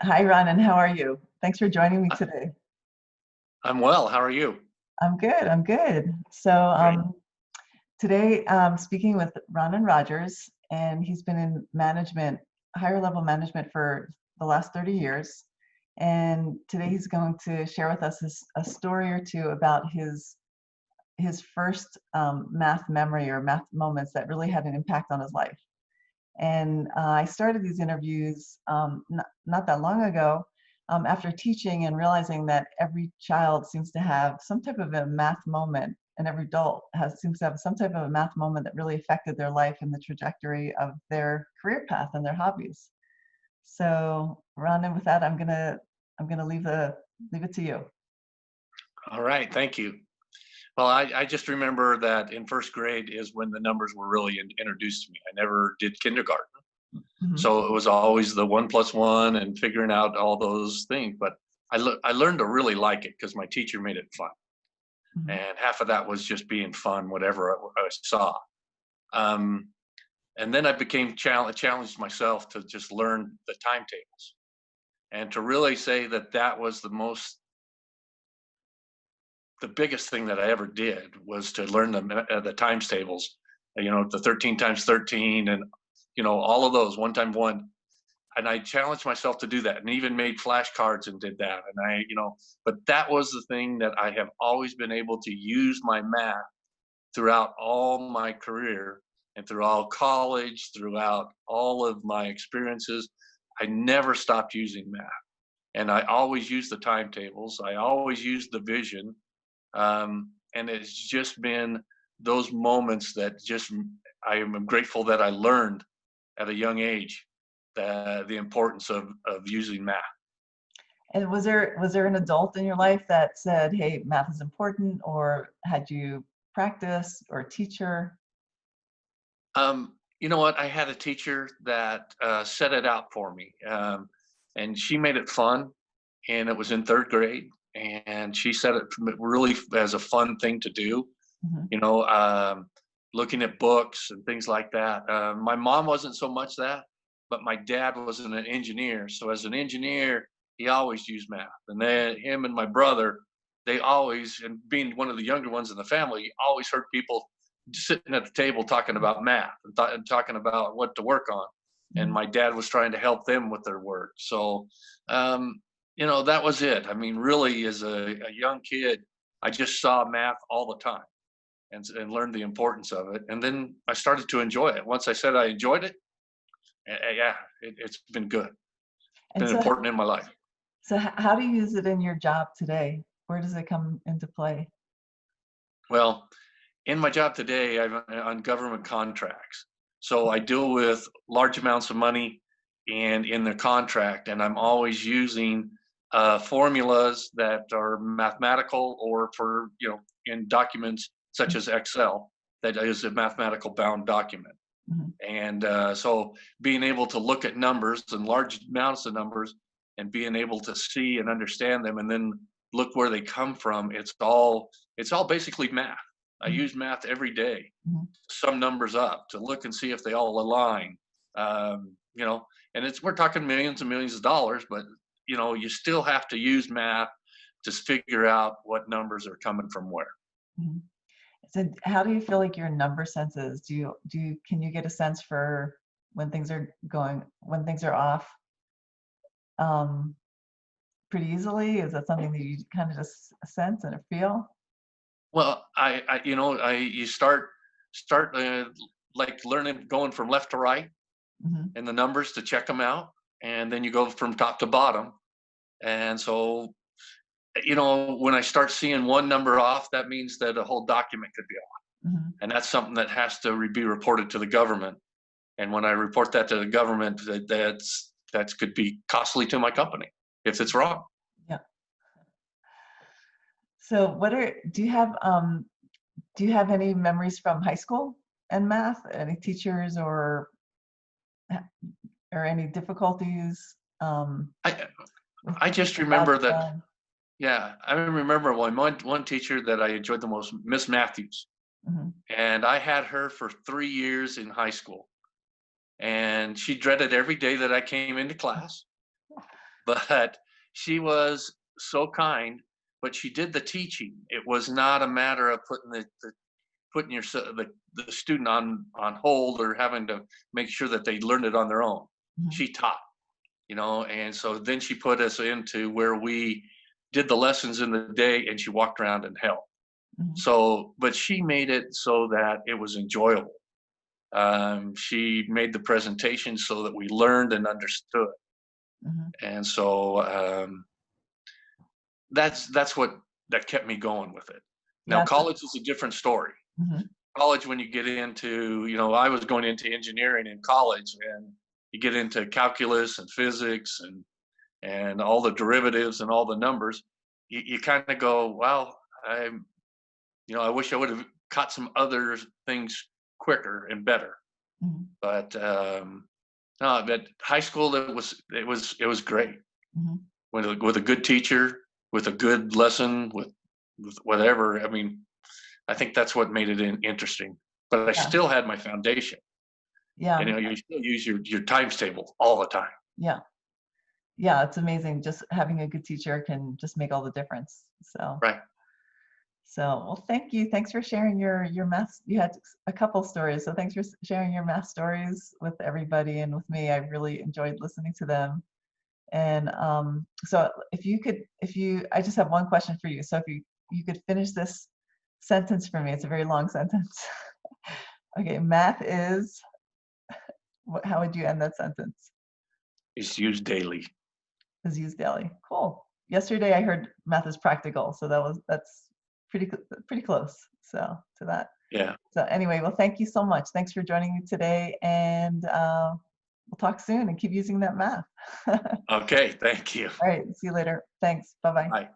Hi, Ronan. How are you? Thanks for joining me today. I'm well. How are you? I'm good. I'm good. So Great. today, speaking with Ronan Rodgers, and he's been in management, higher level management for the last 30 years. And today he's going to share with us a story or two about his first math memory or math moments that really had an impact on his life. And I started these interviews not that long ago after teaching and realizing that every child seems to have some type of a math moment, and every adult seems to have some type of a math moment that really affected their life and the trajectory of their career path and their hobbies. So, Rhonda, with that, I'm gonna leave it to you. All right. Thank you. Well, I just remember that in first grade is when the numbers were really introduced to me. I never did kindergarten. Hmm. So it was always the 1+1 and figuring out all those things. But I learned to really like it because my teacher made it fun. Hmm. And half of that was just being fun, whatever I saw. Um, and then I became challenged myself to just learn the timetables and to really say that that was the biggest thing that I ever did was to learn the times tables, the 13 times 13 and, all of those 1 times 1. And I challenged myself to do that and even made flashcards and did that. And but that was the thing that I have always been able to use my math throughout all my career and through all college, throughout all of my experiences. I never stopped using math. And I always used the timetables. I always used the vision. And it's just been those moments that just I am grateful that I learned at a young age the importance of using math. And was there an adult in your life that said, "Hey, math is important," or had you practice or a teacher? You know what? I had a teacher that set it out for me, and she made it fun. And it was in third grade, and she said it really as a fun thing to do. Hmm. You know, looking at books and things like that. My mom wasn't so much that, but my dad was an engineer. So as an engineer, he always used math. And then him and my brother, they always, and being one of the younger ones in the family, always heard people sitting at the table talking about math and talking about what to work on. And Hmm. my dad was trying to help them with their work. So, um, that was it. I mean, really, as a young kid, I just saw math all the time and learned the importance of it. And then I started to enjoy it. Once I said I enjoyed it, yeah, it's been good. It's And been so, important in my life. how do you use it in your job today? Where does it come into play? Well, in my job today, I'm on government contracts. So I deal with large amounts of money and in the contract, and I'm always using formulas that are mathematical or in documents such as Excel, that is a mathematical bound document. Hmm. And so being able to look at numbers and large amounts of numbers and being able to see and understand them and then look where they come from, it's all basically math. I Hmm. use math every day, Hmm. sum numbers up to look and see if they all align. Um, you know, and we're talking millions and millions of dollars, but you still have to use math to figure out what numbers are coming from where. Hmm. So, how do you feel like your number sense is? Can you get a sense for when things are off um, pretty easily? Is that something that you kind of just sense and feel? Well, you start like learning going from left to right Hmm. and the numbers to check them out, and then you go from top to bottom. And so, when I start seeing one number off, that means that a whole document could be off, Hmm. and that's something that has to be reported to the government. And when I report that to the government, that could be costly to my company if it's wrong. Yeah. So, do you have any memories from high school and math? Any teachers or any difficulties I with I just the math? remember that. Yeah, I remember one teacher that I enjoyed the most, Miss Matthews, Mhm. and I had her for 3 years in high school, and she dreaded every day that I came into class. but she was so kind. But she did the teaching. It was not a matter of putting the student on hold or having to make sure that they learned it on their own. Mhm, She taught, and so then she put us into where we did the lessons in the day, and she walked around and helped. mhm, So, but she made it so that it was enjoyable. She made the presentation so that we learned and understood, mhm. and so that's what that kept me going with it. Now, Yeah. college is a different story. Mhm, College, when you get into, I was going into engineering in college, and you get into calculus and physics and all the derivatives and all the numbers. You kind of go, well, I wish I would have caught some other things quicker and better. mhm, But no, but high school, it was great mhm. with a good teacher, with a good lesson, with whatever. I mean, I think that's what made it interesting. But I Yeah, still had my foundation. yeah, And you still use your times table all the time. yeah, yeah, it's amazing. Just having a good teacher can just make all the difference. Right. Well, thank you. Thanks for sharing your math. You had a couple stories, so thanks for sharing your math stories with everybody and with me. I really enjoyed listening to them. And so I just have one question for you. So if you could finish this sentence for me, it's a very long sentence. Okay, math is, how would you end that sentence? It's used daily. Is used daily. Cool. Yesterday I heard math is practical, so that's pretty close. So to that. Yeah. So anyway, well, thank you so much. Thanks for joining me today, and we'll talk soon and keep using that math. All Okay. Thank you. right, see you later. Thanks. Bye bye. Bye.